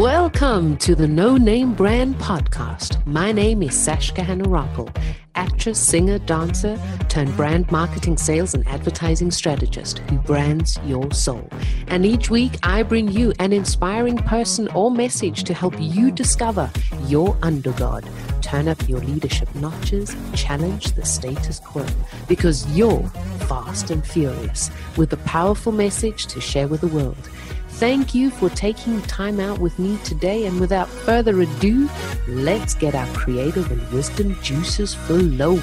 Welcome to the No Name Brand Podcast. My name is Sashka Hanarappel, actress, singer, dancer, turned brand marketing, sales, and advertising strategist who brands your soul. And each week I bring you an inspiring person or message to help you discover your undergod, turn up your leadership notches, challenge the status quo, because you're fast and furious with a powerful message to share with the world. Thank you for taking time out with me today, and without further ado, let's get our creative and wisdom juices flowing.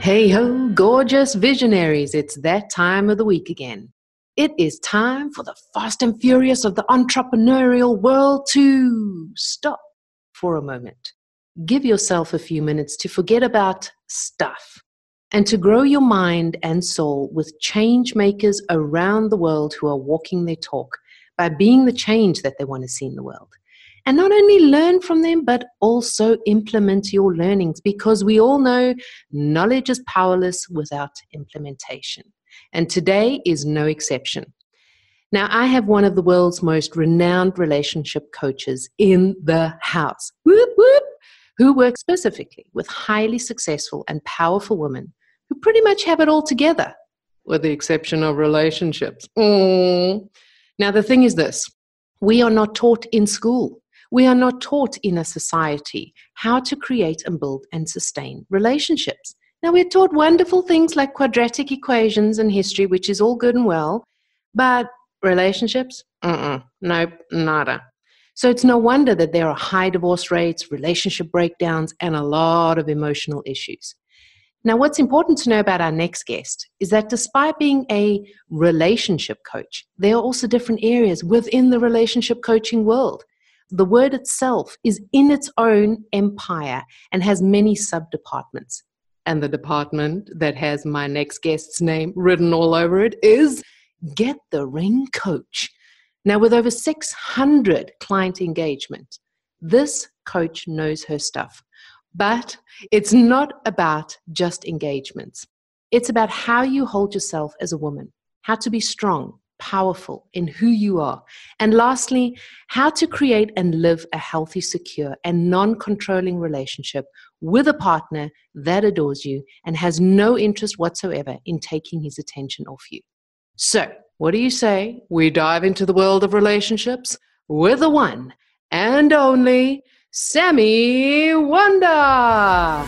Hey ho, gorgeous visionaries, it's that time of the week again. It is time for the fast and furious of the entrepreneurial world to stop for a moment. Give yourself a few minutes to forget about stuff and to grow your mind and soul with change makers around the world who are walking their talk by being the change that they want to see in the world. And not only learn from them, but also implement your learnings, because we all know knowledge is powerless without implementation. And today is no exception. Now, I have one of the world's most renowned relationship coaches in the house, whoop, whoop, who works specifically with highly successful and powerful women who pretty much have it all together, with the exception of relationships. Now, the thing is this. We are not taught in school. We are not taught in a society how to create and build and sustain relationships. Now, we're taught wonderful things like quadratic equations and history, which is all good and well, but relationships? Nope, nada. So it's no wonder that there are high divorce rates, relationship breakdowns, and a lot of emotional issues. Now, what's important to know about our next guest is that despite being a relationship coach, there are also different areas within the relationship coaching world. The word itself is in its own empire and has many sub-departments. And the department that has my next guest's name written all over it is Get the Ring Coach. Now, with over 600 client engagement, this coach knows her stuff. But it's not about just engagements. It's about how you hold yourself as a woman, how to be strong, powerful in who you are. And lastly, how to create and live a healthy, secure, and non-controlling relationship with a partner that adores you and has no interest whatsoever in taking his attention off you. So, what do you say we dive into the world of relationships with the one and only Sami Wunder?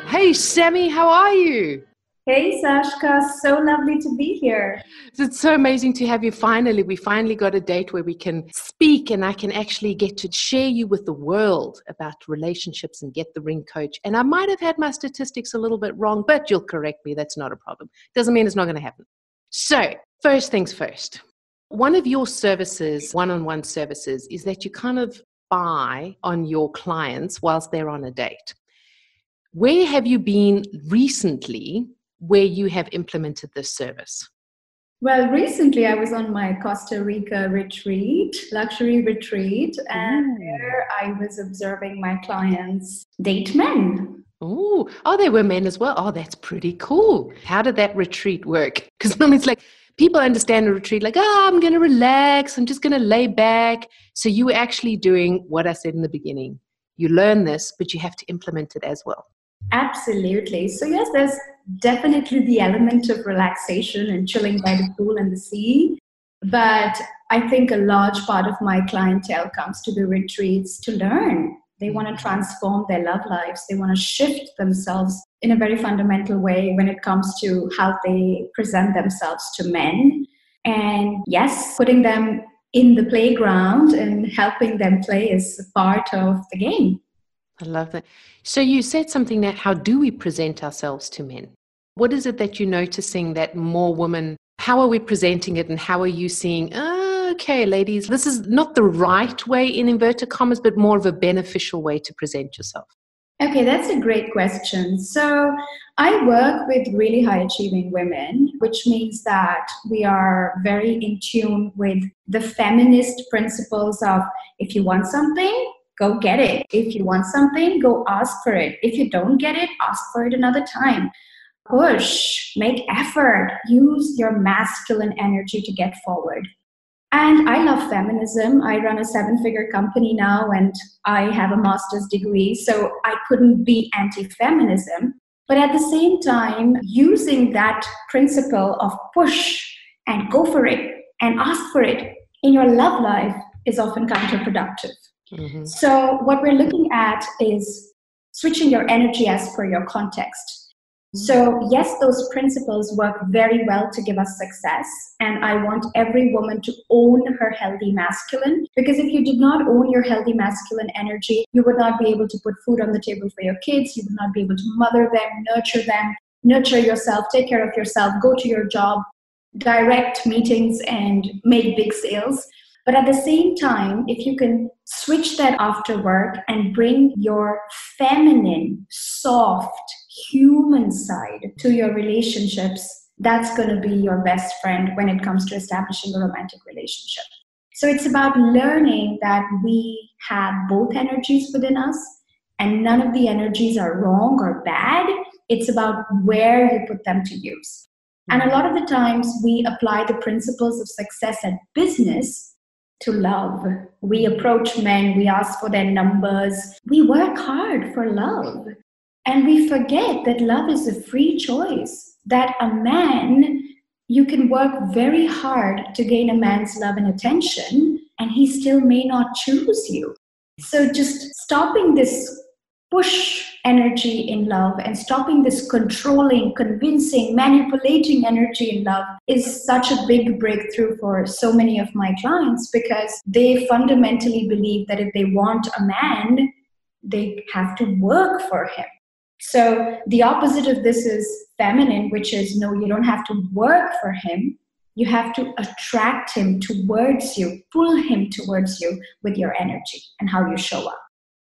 Hey, Sami, how are you? Hey, Sashka, so lovely to be here. It's so amazing to have you finally. We finally got a date where we can speak and I can actually get to share you with the world about relationships and Get the Ring Coach. And I might have had my statistics a little bit wrong, but you'll correct me. That's not a problem. Doesn't mean it's not going to happen. So, first things first. One of your services, one-on-one services, is that you kind of spy on your clients whilst they're on a date. Where have you been recently where you have implemented this service? Well, recently I was on my Costa Rica retreat, luxury retreat, and there I was observing my clients date men. Oh, they were men as well. Oh, that's pretty cool. How did that retreat work? Because normally it's like, people understand a retreat like, I'm going to relax. I'm just going to lay back. So you were actually doing what I said in the beginning. You learn this, but you have to implement it as well. Absolutely. So yes, there's definitely the element of relaxation and chilling by the pool and the sea. But I think a large part of my clientele comes to the retreats to learn. They want to transform their love lives. They want to shift themselves in a very fundamental way when it comes to how they present themselves to men. And yes, putting them in the playground and helping them play is part of the game. I love that. So you said something that, how do we present ourselves to men? What is it that you're noticing that more women, how are we presenting it and how are you seeing, okay, ladies, this is not the right way in inverted commas, but more of a beneficial way to present yourself? Okay, that's a great question. So I work with really high achieving women, which means that we are very in tune with the feminist principles of if you want something, go get it. If you want something, go ask for it. If you don't get it, ask for it another time. push, make effort, use your masculine energy to get forward. And I love feminism. I run a 7-figure company now and I have a master's degree, so I couldn't be anti-feminism. But at the same time, using that principle of push and go for it and ask for it in your love life is often counterproductive. Mm-hmm. So what we're looking at is switching your energy as per your context. So yes, those principles work very well to give us success. And I want every woman to own her healthy masculine, because if you did not own your healthy masculine energy, you would not be able to put food on the table for your kids. You would not be able to mother them, nurture yourself, take care of yourself, go to your job, direct meetings and make big sales. But at the same time, if you can switch that after work and bring your feminine, soft, human side to your relationships, that's going to be your best friend when it comes to establishing a romantic relationship. So it's about learning that we have both energies within us and none of the energies are wrong or bad. It's about where you put them to use. And a lot of the times we apply the principles of success at business to love. We approach men, we ask for their numbers, we work hard for love. And we forget that love is a free choice, that a man, you can work very hard to gain a man's love and attention, and he still may not choose you. So just stopping this push energy in love and stopping this controlling, convincing, manipulating energy in love is such a big breakthrough for so many of my clients, because they fundamentally believe that if they want a man, they have to work for him. So the opposite of this is feminine, which is no, you don't have to work for him. You have to attract him towards you, pull him towards you with your energy and how you show up,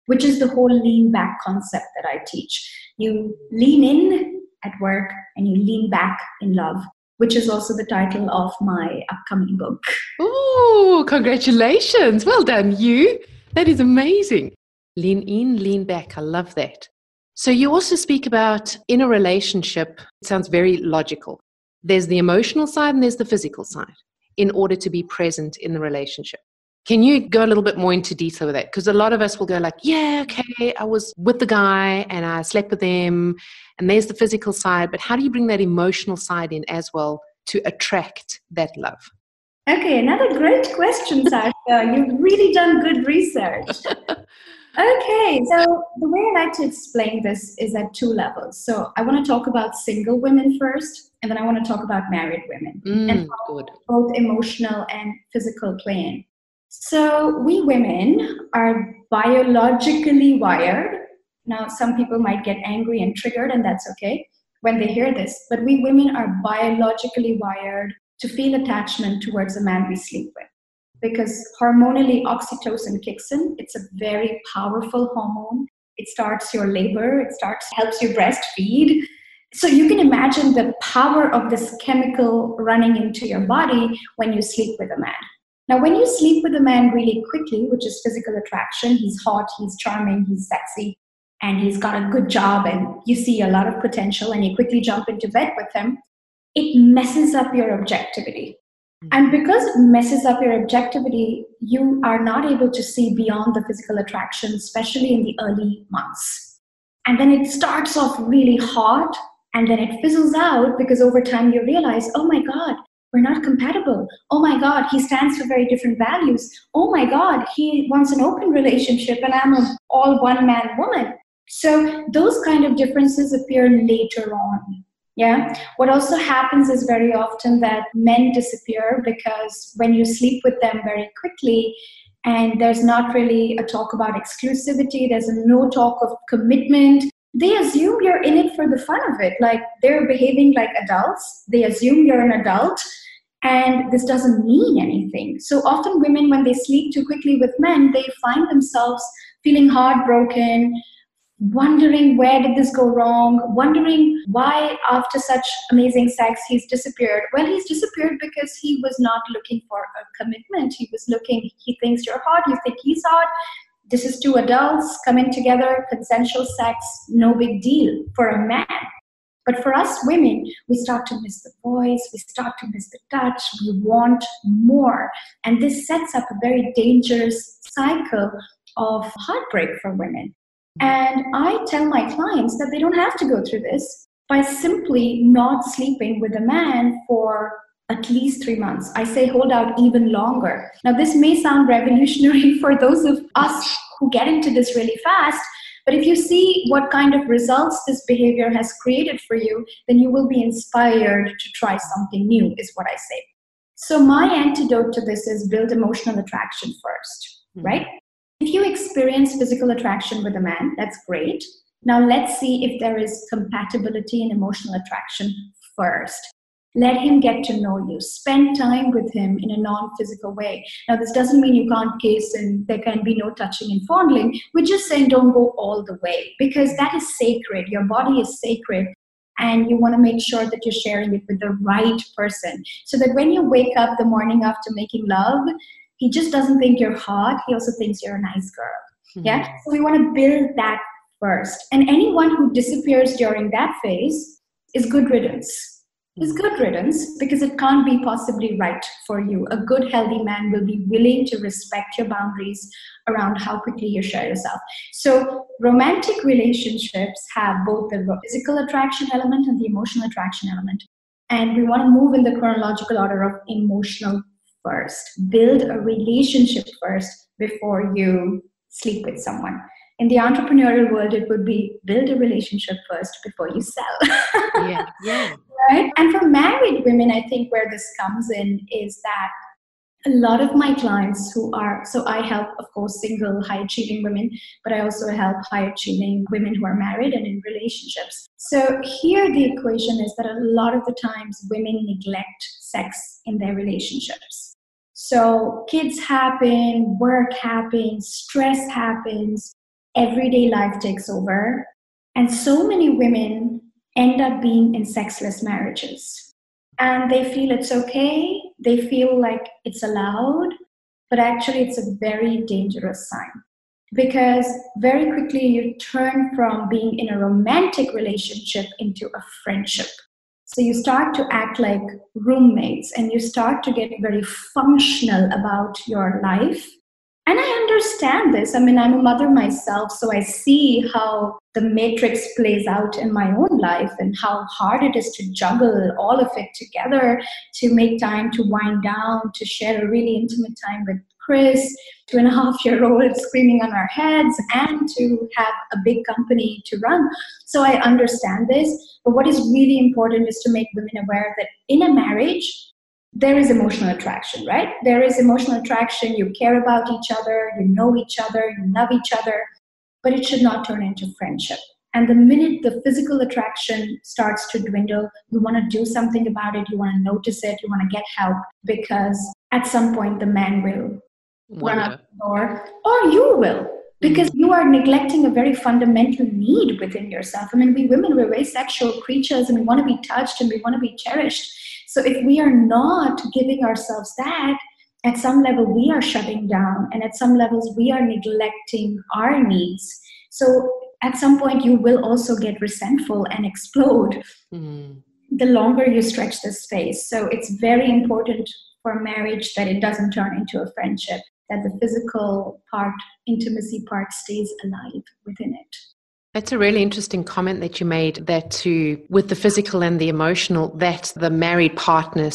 which is the whole lean back concept that I teach. You lean in at work and you lean back in love, which is also the title of my upcoming book. Oh, congratulations. Well done, you. That is amazing. Lean in, lean back. I love that. So you also speak about in a relationship, it sounds very logical. There's the emotional side and there's the physical side in order to be present in the relationship. Can you go a little bit more into detail with that? Because a lot of us will go like, yeah, okay, I was with the guy and I slept with him and there's the physical side, but how do you bring that emotional side in as well to attract that love? Okay, another great question, Sasha. You've really done good research. Okay, so the way I like to explain this is at 2 levels. So I want to talk about single women first, and then I want to talk about married women. And good. Both emotional and physical plane. So we women are biologically wired. Now, some people might get angry and triggered, and that's okay when they hear this. But we women are biologically wired to feel attachment towards a man we sleep with. Because hormonally oxytocin kicks in. It's a very powerful hormone. It starts your labor. It helps you breastfeed. So you can imagine the power of this chemical running into your body when you sleep with a man. Now, when you sleep with a man really quickly, which is physical attraction, he's hot, he's charming, he's sexy, and he's got a good job, and you see a lot of potential, and you quickly jump into bed with him, it messes up your objectivity. And because it messes up your objectivity, you are not able to see beyond the physical attraction, especially in the early months. And then it starts off really hot, and then it fizzles out because over time you realize, oh my God, we're not compatible. Oh my God, he stands for very different values. Oh my God, he wants an open relationship and I'm an all one-man woman. So those kind of differences appear later on. Yeah. What also happens is very often that men disappear because when you sleep with them very quickly and there's not really a talk about exclusivity, there's no talk of commitment, they assume you're in it for the fun of it. Like they're behaving like adults. They assume you're an adult and this doesn't mean anything. So often women, when they sleep too quickly with men, they find themselves feeling heartbroken, wondering where did this go wrong, wondering why after such amazing sex he's disappeared. Well, he's disappeared because he was not looking for a commitment. He thinks you're hot, you think he's hot. This is 2 adults coming together, consensual sex, no big deal for a man. But for us women, we start to miss the voice, we start to miss the touch, we want more. And this sets up a very dangerous cycle of heartbreak for women. And I tell my clients that they don't have to go through this by simply not sleeping with a man for at least 3 months. I say hold out even longer. Now, this may sound revolutionary for those of us who get into this really fast, but if you see what kind of results this behavior has created for you, then you will be inspired to try something new, is what I say. So my antidote to this is build emotional attraction first, right? If you experience physical attraction with a man, that's great. Now let's see if there is compatibility in emotional attraction first. Let him get to know you. Spend time with him in a non-physical way. Now, this doesn't mean you can't kiss and there can be no touching and fondling. We're just saying don't go all the way, because that is sacred. Your body is sacred, and you want to make sure that you're sharing it with the right person, so that when you wake up the morning after making love, he just doesn't think you're hot. He also thinks you're a nice girl. Yeah. So we want to build that first. And anyone who disappears during that phase is good riddance. Is good riddance, because it can't be possibly right for you. A good, healthy man will be willing to respect your boundaries around how quickly you share yourself. So romantic relationships have both the physical attraction element and the emotional attraction element. And we want to move in the chronological order of emotional first. Build a relationship first before you sleep with someone. In the entrepreneurial world, it would be build a relationship first before you sell. Yeah. Right? And for married women, I think where this comes in is that a lot of my clients who are, so I help, of course, single, high-achieving women, but I also help high-achieving women who are married and in relationships. So here the equation is that a lot of the times women neglect sex in their relationships. So kids happen, work happens, stress happens, everyday life takes over. And so many women end up being in sexless marriages. And they feel it's okay. They feel like it's allowed. But actually, it's a very dangerous sign. Because very quickly, you turn from being in a romantic relationship into a friendship. So you start to act like roommates, and you start to get very functional about your life. And I understand this. I mean, I'm a mother myself, so I see how the matrix plays out in my own life and how hard it is to juggle all of it together, to make time to wind down, to share a really intimate time with Chris, 2.5-year-old screaming on our heads, and to have a big company to run. So I understand this. But what is really important is to make women aware that in a marriage, there is emotional attraction, right? There is emotional attraction. You care about each other, you know each other, you love each other, but it should not turn into friendship. And the minute the physical attraction starts to dwindle, you want to do something about it, you want to notice it, you want to get help, because at some point the man will run out the door, or you will, because you are neglecting a very fundamental need within yourself. I mean, we women, we're very sexual creatures, and we want to be touched and we want to be cherished. So if we are not giving ourselves that, at some level we are shutting down, and at some levels we are neglecting our needs. So at some point you will also get resentful and explode the longer you stretch this space. So it's very important for marriage that it doesn't turn into a friendship, that the physical part, intimacy part, stays alive within it. That's a really interesting comment that you made, that with the physical and the emotional, that the married partner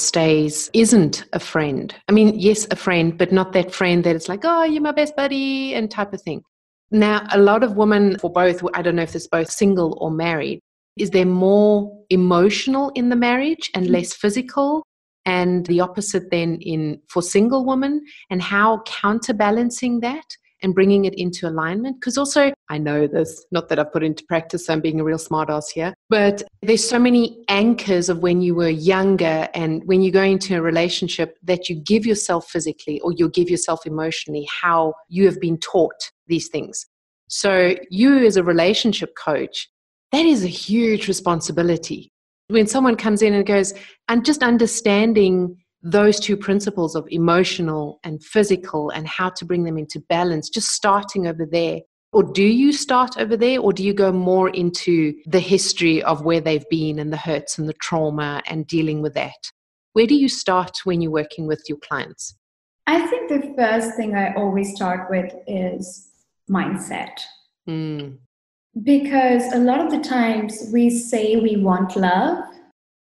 isn't a friend. I mean, yes, a friend, but not that friend that it's like, oh, you're my best buddy and type of thing. Now, a lot of women, for both, I don't know if it's both single or married, is there more emotional in the marriage and less physical? And the opposite then for single women, and how counterbalancing that and bringing it into alignment? Because also, I know this, not that I've put into practice, I'm being a real smart ass here, but there's so many anchors of when you were younger and when you go into a relationship that you give yourself physically or you give yourself emotionally, how you have been taught these things. So you as a relationship coach, that is a huge responsibility. When someone comes in and goes, I'm just understanding those two principles of emotional and physical and how to bring them into balance, just starting over there. Or do you start over there, or do you go more into the history of where they've been and the hurts and the trauma and dealing with that? Where do you start when you're working with your clients? I think the first thing I always start with is mindset. Because a lot of the times we say we want love,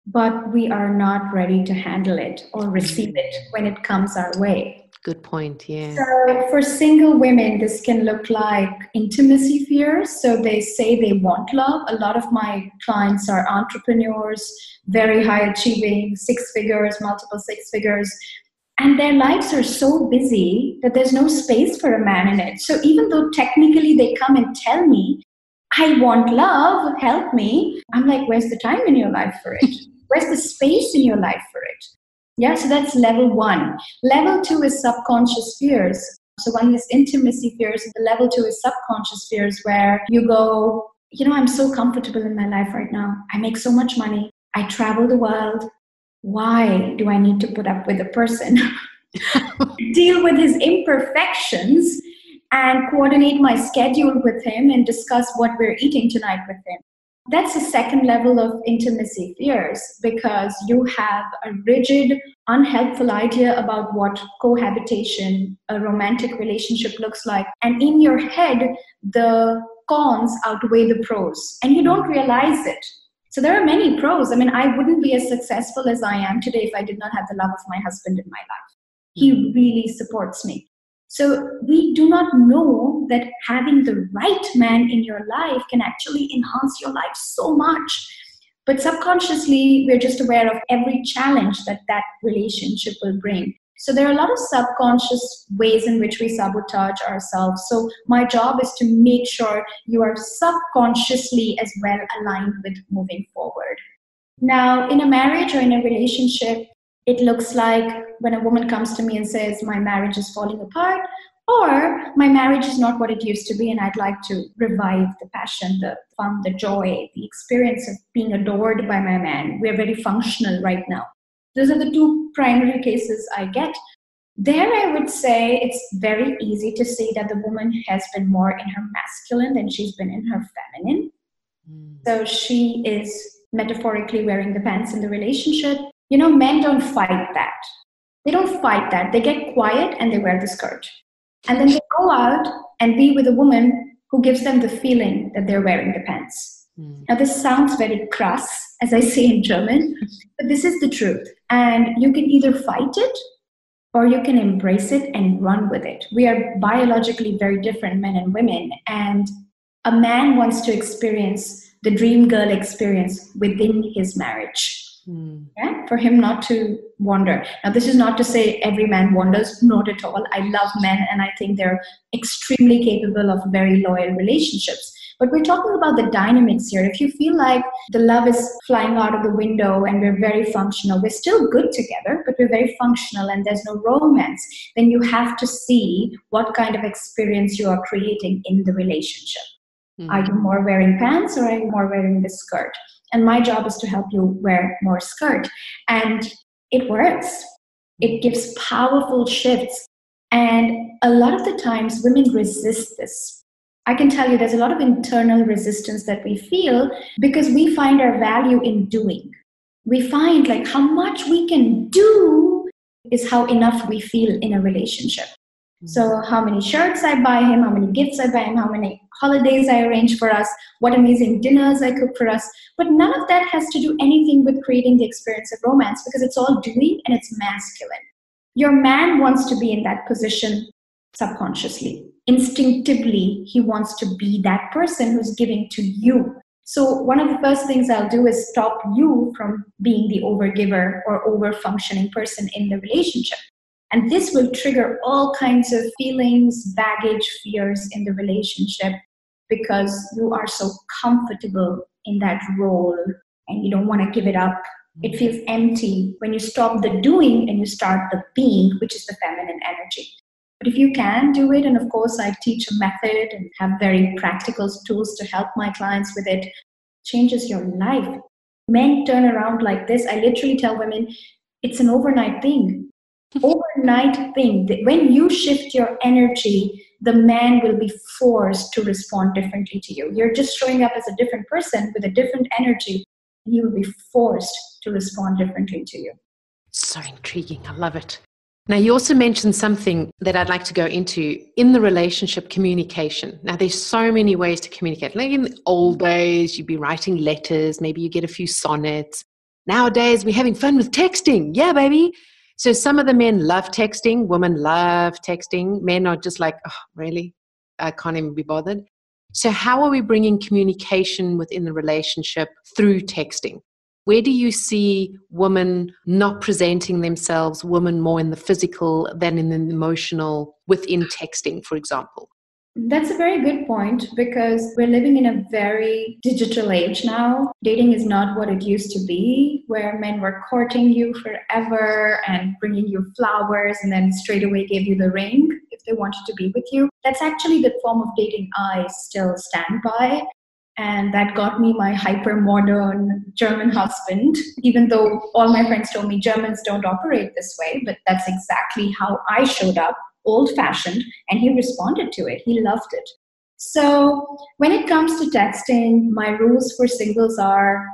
but we are not ready to handle it or receive it when it comes our way. Good point, yeah. So for single women, this can look like intimacy fears. So they say they want love. A lot of my clients are entrepreneurs, very high achieving, six figures, multiple six figures. And their lives are so busy that there's no space for a man in it. So even though technically they come and tell me, I want love, help me, I'm like, where's the time in your life for it? Where's the space in your life for it? Yeah, so that's level 1. Level 2 is subconscious fears. So one is intimacy fears, and the level 2 is subconscious fears, where you go, I'm so comfortable in my life right now. I make so much money. I travel the world. Why do I need to put up with a person, deal with his imperfections, and coordinate my schedule with him and discuss what we're eating tonight with him? That's the second level of intimacy fears, because you have a rigid, unhelpful idea about what cohabitation, a romantic relationship looks like. And in your head, the cons outweigh the pros, and you don't realize it. So there are many pros. I mean, I wouldn't be as successful as I am today if I did not have the love of my husband in my life. He really supports me. So we do not know that having the right man in your life can actually enhance your life so much. But subconsciously, we're just aware of every challenge that that relationship will bring. So there are a lot of subconscious ways in which we sabotage ourselves. So my job is to make sure you are subconsciously as well aligned with moving forward. Now, in a marriage or in a relationship, it looks like when a woman comes to me and says, my marriage is falling apart, or my marriage is not what it used to be, and I'd like to revive the passion, the fun, the joy, the experience of being adored by my man. We're very functional right now. Those are the two primary cases I get. There I would say it's very easy to see that the woman has been more in her masculine than she's been in her feminine. So she is metaphorically wearing the pants in the relationship. Men don't fight that. They don't fight that. They get quiet and they wear the skirt. And then they go out and be with a woman who gives them the feeling that they're wearing the pants. Now, this sounds very krass, as I say in German, but this is the truth. And you can either fight it or you can embrace it and run with it. We are biologically very different, men and women. And a man wants to experience the dream girl experience within his marriage. Yeah, for him not to wander. Now, this is not to say every man wanders, not at all. I love men, and I think they're extremely capable of very loyal relationships. But we're talking about the dynamics here. If you feel like the love is flying out of the window and we're very functional, we're still good together, but we're very functional and there's no romance, then you have to see what kind of experience you are creating in the relationship. Are you more wearing pants or are you more wearing the skirt? And my job is to help you wear more skirt. And it works. It gives powerful shifts. And a lot of the times women resist this. I can tell you there's a lot of internal resistance that we feel because we find our value in doing. We find like how much we can do is how enough we feel in a relationship. So how many shirts I buy him, how many gifts I buy him, how many holidays I arrange for us, what amazing dinners I cook for us. But none of that has to do anything with creating the experience of romance because it's all doing and it's masculine. Your man wants to be in that position subconsciously. Instinctively, he wants to be that person who's giving to you. So one of the first things I'll do is stop you from being the overgiver or over-functioning person in the relationship. And this will trigger all kinds of feelings, baggage, fears in the relationship because you are so comfortable in that role and you don't want to give it up. It feels empty when you stop the doing and you start the being, which is the feminine energy. But if you can do it, and of course I teach a method and have very practical tools to help my clients with it, changes your life. Men turn around like this. I literally tell women, it's an overnight thing. Overnight thing. When you shift your energy, the man will be forced to respond differently to you. You're just showing up as a different person with a different energy, and he will be forced to respond differently to you. So intriguing. I love it. Now, you also mentioned something that I'd like to go into in the relationship: communication. Now, there's so many ways to communicate. Like in the old days, you'd be writing letters, maybe you get a few sonnets. Nowadays, we're having fun with texting. Yeah, baby. So some of the men love texting, women love texting. Men are just like, oh, really? I can't even be bothered. So how are we bringing communication within the relationship through texting? Where do you see women not presenting themselves, women more in the physical than in the emotional within texting, for example? That's a very good point, because we're living in a very digital age now. Dating is not what it used to be, where men were courting you forever and bringing you flowers and then straight away gave you the ring if they wanted to be with you. That's actually the form of dating I still stand by. And that got me my hyper-modern German husband, even though all my friends told me Germans don't operate this way. But that's exactly how I showed up, old-fashioned, and he responded to it. He loved it. So when it comes to texting, my rules for singles are,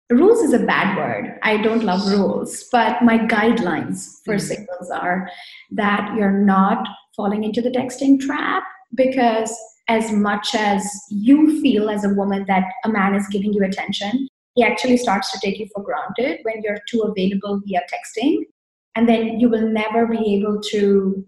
rules is a bad word. I don't love rules, but my guidelines for singles are that you're not falling into the texting trap, because as much as you feel as a woman that a man is giving you attention, he actually starts to take you for granted when you're too available via texting. And then you will never be able to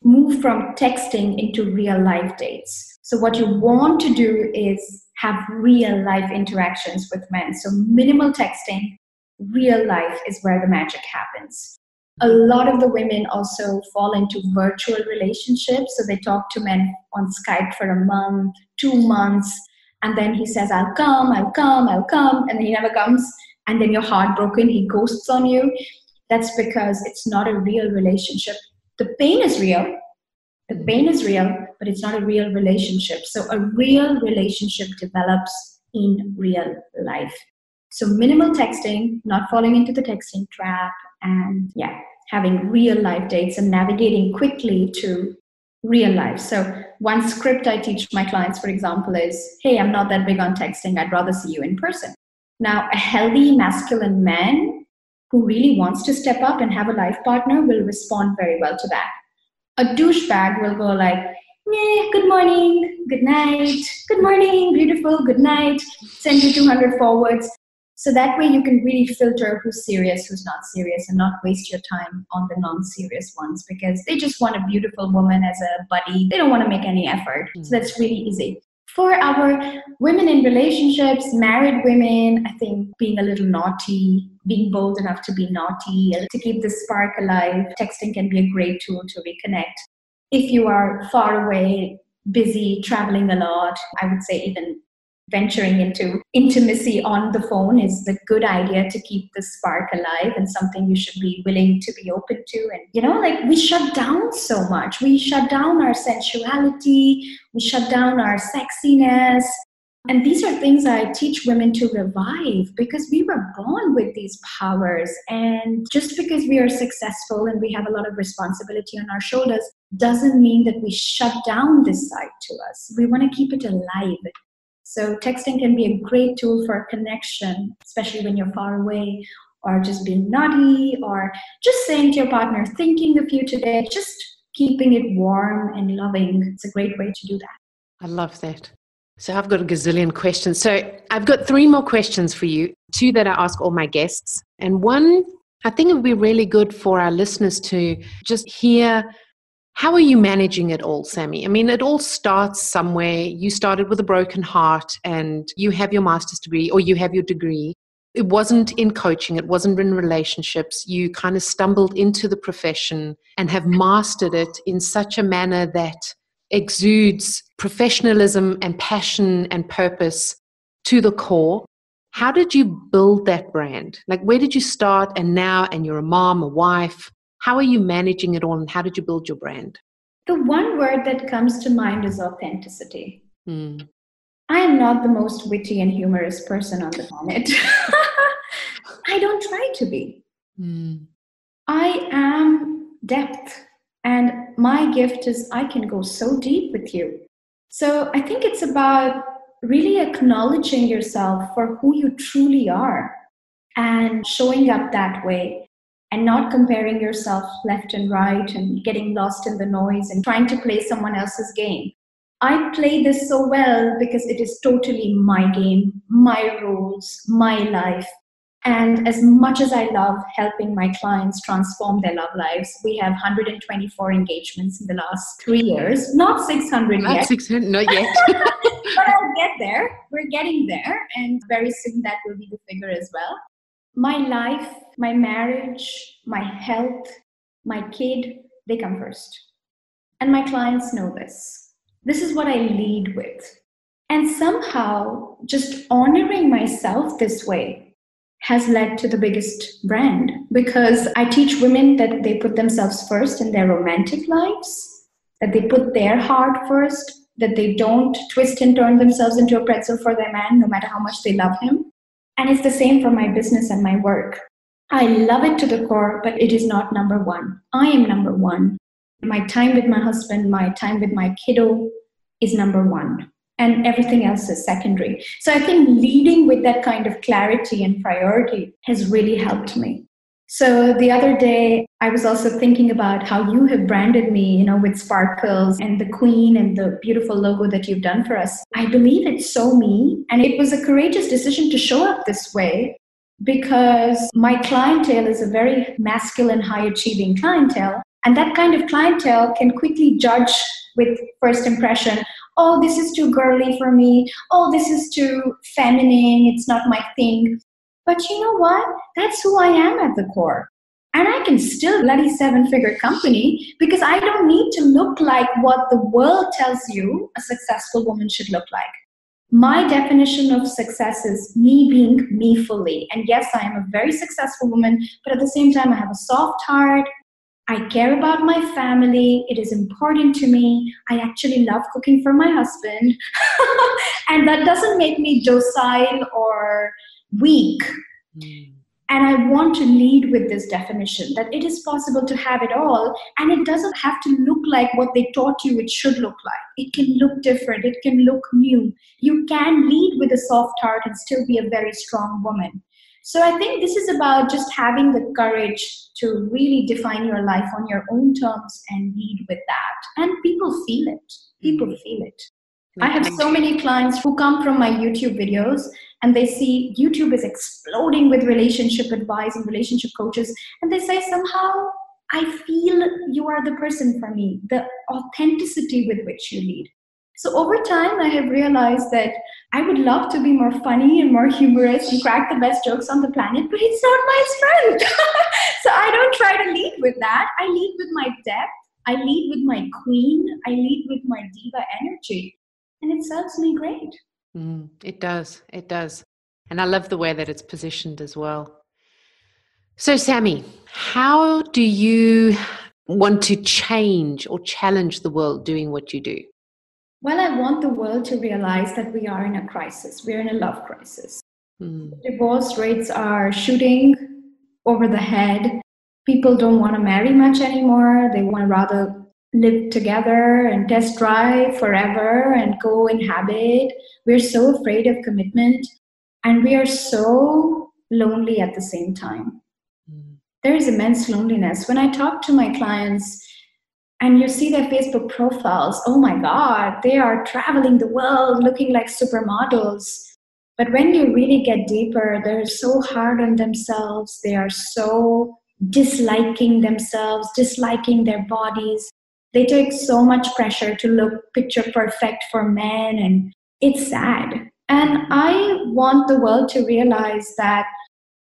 move from texting into real life dates. So what you want to do is have real life interactions with men. So minimal texting, real life is where the magic happens. A lot of the women also fall into virtual relationships. So they talk to men on Skype for a month, 2 months, and then he says, I'll come, and then he never comes. And then you're heartbroken, he ghosts on you. That's because it's not a real relationship. The pain is real, but it's not a real relationship. So a real relationship develops in real life. So minimal texting, not falling into the texting trap, and having real life dates and navigating quickly to real life. So one script I teach my clients, for example, is, hey, I'm not that big on texting. I'd rather see you in person. Now, a healthy masculine man who really wants to step up and have a life partner will respond very well to that. A douchebag will go like, good morning, good night, good morning, beautiful, good night, send you 200 forwards. So that way you can really filter who's serious, who's not serious, and not waste your time on the non-serious ones, because they just want a beautiful woman as a buddy. They don't want to make any effort. So that's really easy. For our women in relationships, married women, I think being a little naughty, being bold enough to be naughty, to keep the spark alive, texting can be a great tool to reconnect. If you are far away, busy, traveling a lot, I would say even venturing into intimacy on the phone is the good idea to keep the spark alive, and something you should be willing to be open to. And we shut down so much. We shut down our sensuality. We shut down our sexiness. And these are things I teach women to revive, because we were born with these powers. And just because we are successful and we have a lot of responsibility on our shoulders doesn't mean that we shut down this side to us. We want to keep it alive. So texting can be a great tool for connection, especially when you're far away, or just being naughty, or just saying to your partner, thinking of you today, just keeping it warm and loving. It's a great way to do that. I love that. So I've got a gazillion questions. So I've got 3 more questions for you, 2 that I ask all my guests. And one, I think it would be really good for our listeners to just hear, how are you managing it all, Sami? I mean, it all starts somewhere. You started with a broken heart and you have your master's degree, or you have your degree. It wasn't in coaching. It wasn't in relationships. You kind of stumbled into the profession and have mastered it in such a manner that exudes professionalism and passion and purpose to the core. How did you build that brand? Like, where did you start, and now, and you're a mom, a wife? How are you managing it all, and how did you build your brand? The one word that comes to mind is authenticity. I am not the most witty and humorous person on the planet. I don't try to be. I am depth. And my gift is I can go so deep with you. So I think it's about really acknowledging yourself for who you truly are and showing up that way and not comparing yourself left and right and getting lost in the noise and trying to play someone else's game. I play this so well because it is totally my game, my rules, my life. And as much as I love helping my clients transform their love lives, we have 124 engagements in the last 3 years, not 600 Not yet. 600, not yet. But I'll get there. We're getting there. And very soon that will be the figure as well. My life, my marriage, my health, my kid, they come first. And my clients know this. This is what I lead with. And somehow, just honoring myself this way has led to the biggest brand, because I teach women that they put themselves first in their romantic lives, that they put their heart first, that they don't twist and turn themselves into a pretzel for their man, no matter how much they love him. And it's the same for my business and my work. I love it to the core, but it is not number one. I am number one. My time with my husband, my time with my kiddo is number one. And everything else is secondary. So I think leading with that kind of clarity and priority has really helped me. So the other day, I was also thinking about how you have branded me, with sparkles and the queen and the beautiful logo that you've done for us. I believe it's so me. And it was a courageous decision to show up this way because my clientele is a very masculine, high-achieving clientele. And that kind of clientele can quickly judge with first impression, oh, this is too girly for me. Oh, this is too feminine. It's not my thing. But you know what? That's who I am at the core. And I can still bloody 7-figure company because I don't need to look like what the world tells you a successful woman should look like. My definition of success is me being me fully. And yes, I am a very successful woman, but at the same time, I have a soft heart. I care about my family. It is important to me. I actually love cooking for my husband. And that doesn't make me docile or weak. And I want to lead with this definition that it is possible to have it all. And it doesn't have to look like what they taught you it should look like. It can look different. It can look new. You can lead with a soft heart and still be a very strong woman. So I think this is about just having the courage to really define your life on your own terms and lead with that. And people feel it. People feel it. I have so many clients who come from my YouTube videos and they see YouTube is exploding with relationship advice and relationship coaches. And they say, somehow, I feel you are the person for me, the authenticity with which you lead. So over time, I have realized that I would love to be more funny and more humorous and crack the best jokes on the planet, but it's not my strength. So I don't try to lead with that. I lead with my depth. I lead with my queen. I lead with my diva energy. And it serves me great. It does. It does. And I love the way that it's positioned as well. So, Sami, how do you want to change or challenge the world doing what you do? Well, I want the world to realize that we are in a crisis. We're in a love crisis. Divorce rates are shooting over the head. People don't want to marry much anymore. They want to rather live together and test drive forever and go inhabit. We're so afraid of commitment and we are so lonely at the same time. There is immense loneliness. When I talk to my clients, and you see their Facebook profiles, oh my God, they are traveling the world looking like supermodels. But when you really get deeper, they're so hard on themselves. They are so disliking themselves, disliking their bodies. They take so much pressure to look picture perfect for men, and it's sad. And I want the world to realize that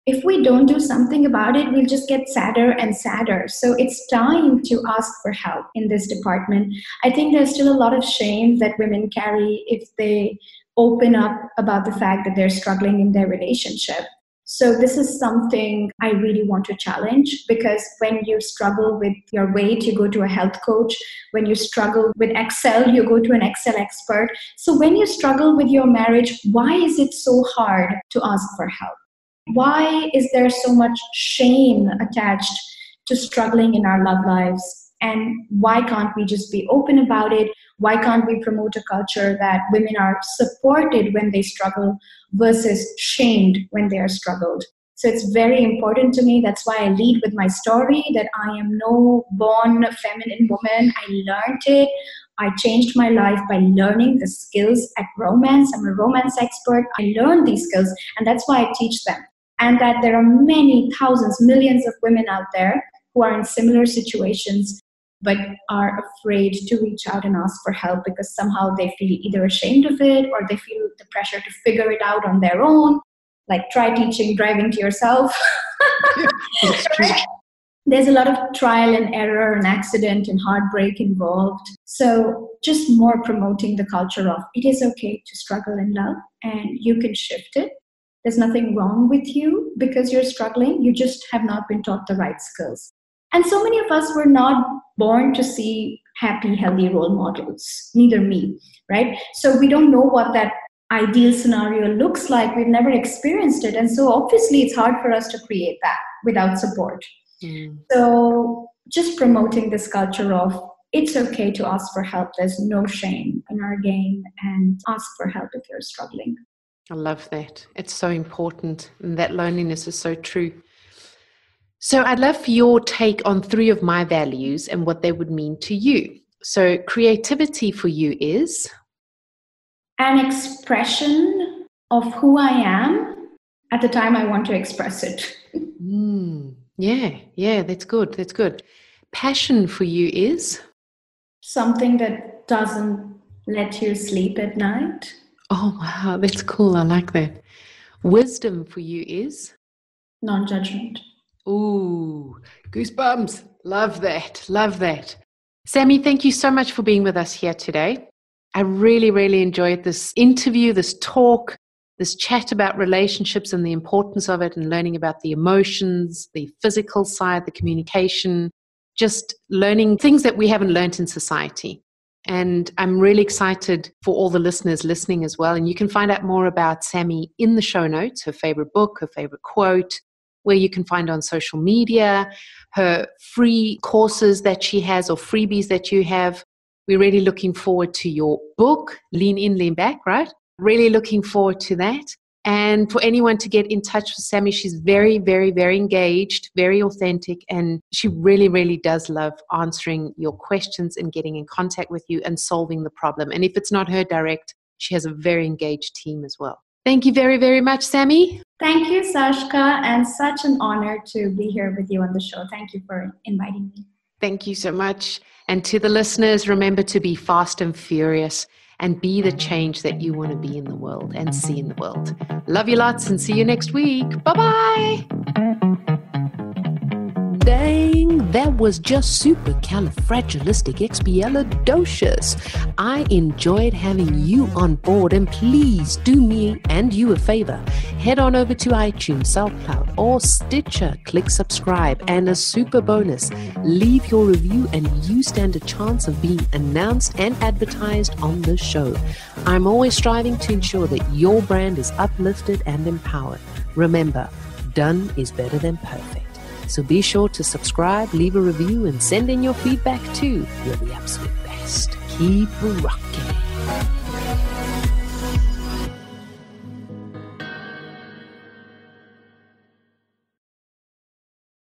if we don't do something about it, we'll just get sadder and sadder. So it's time to ask for help in this department. I think there's still a lot of shame that women carry if they open up about the fact that they're struggling in their relationship. So this is something I really want to challenge, because when you struggle with your weight, you go to a health coach. When you struggle with Excel, you go to an Excel expert. So when you struggle with your marriage, why is it so hard to ask for help? Why is there so much shame attached to struggling in our love lives? And why can't we just be open about it? Why can't we promote a culture that women are supported when they struggle versus shamed when they are struggled? So it's very important to me. That's why I lead with my story, that I am no born feminine woman. I learned it. I changed my life by learning the skills at romance. I'm a romance expert. I learned these skills, and that's why I teach them. And that there are many thousands, millions of women out there who are in similar situations but are afraid to reach out and ask for help because somehow they feel either ashamed of it or they feel the pressure to figure it out on their own. Like, try teaching driving to yourself. Right? There's a lot of trial and error and accident and heartbreak involved. So just more promoting the culture of it is okay to struggle in love and you can shift it. There's nothing wrong with you because you're struggling. You just have not been taught the right skills. And so many of us were not born to see happy, healthy role models, neither me, right? So we don't know what that ideal scenario looks like. We've never experienced it. And so obviously it's hard for us to create that without support. So just promoting this culture of it's okay to ask for help. There's no shame in our game, and ask for help if you're struggling. I love that. It's so important. And that loneliness is so true. So I'd love for your take on 3 of my values and what they would mean to you. So creativity for you is? An expression of who I am at the time I want to express it. Yeah, that's good. That's good. Passion for you is? Something that doesn't let you sleep at night. Oh, wow, that's cool. I like that. Wisdom for you is? Non-judgment. Ooh, goosebumps. Love that. Love that. Sami, thank you so much for being with us here today. I really, really enjoyed this interview, this talk, this chat about relationships and the importance of it, and learning about the emotions, the physical side, the communication, just learning things that we haven't learned in society. And I'm really excited for all the listeners listening as well. And you can find out more about Sami in the show notes, her favorite book, her favorite quote, where you can find on social media, her free courses that she has or freebies that you have. We're really looking forward to your book, Lean In, Lean Back, right? Really looking forward to that. And for anyone to get in touch with Sami, she's very, very, very engaged, very authentic, and she really, really does love answering your questions and getting in contact with you and solving the problem. And if it's not her direct, she has a very engaged team as well. Thank you very, very much, Sami. Thank you, Sashka, and such an honor to be here with you on the show. Thank you for inviting me. Thank you so much. And to the listeners, remember to be fast and furious and be the change that you want to be in the world and see in the world. Love you lots and see you next week. Bye-bye. Dang, that was just supercalifragilisticexpialidocious. I enjoyed having you on board, and please do me and you a favor. Head on over to iTunes, SoundCloud, or Stitcher. Click subscribe, and a super bonus, leave your review and you stand a chance of being announced and advertised on the show. I'm always striving to ensure that your brand is uplifted and empowered. Remember, done is better than perfect. So be sure to subscribe, leave a review, and send in your feedback too. You're the absolute best. Keep rocking.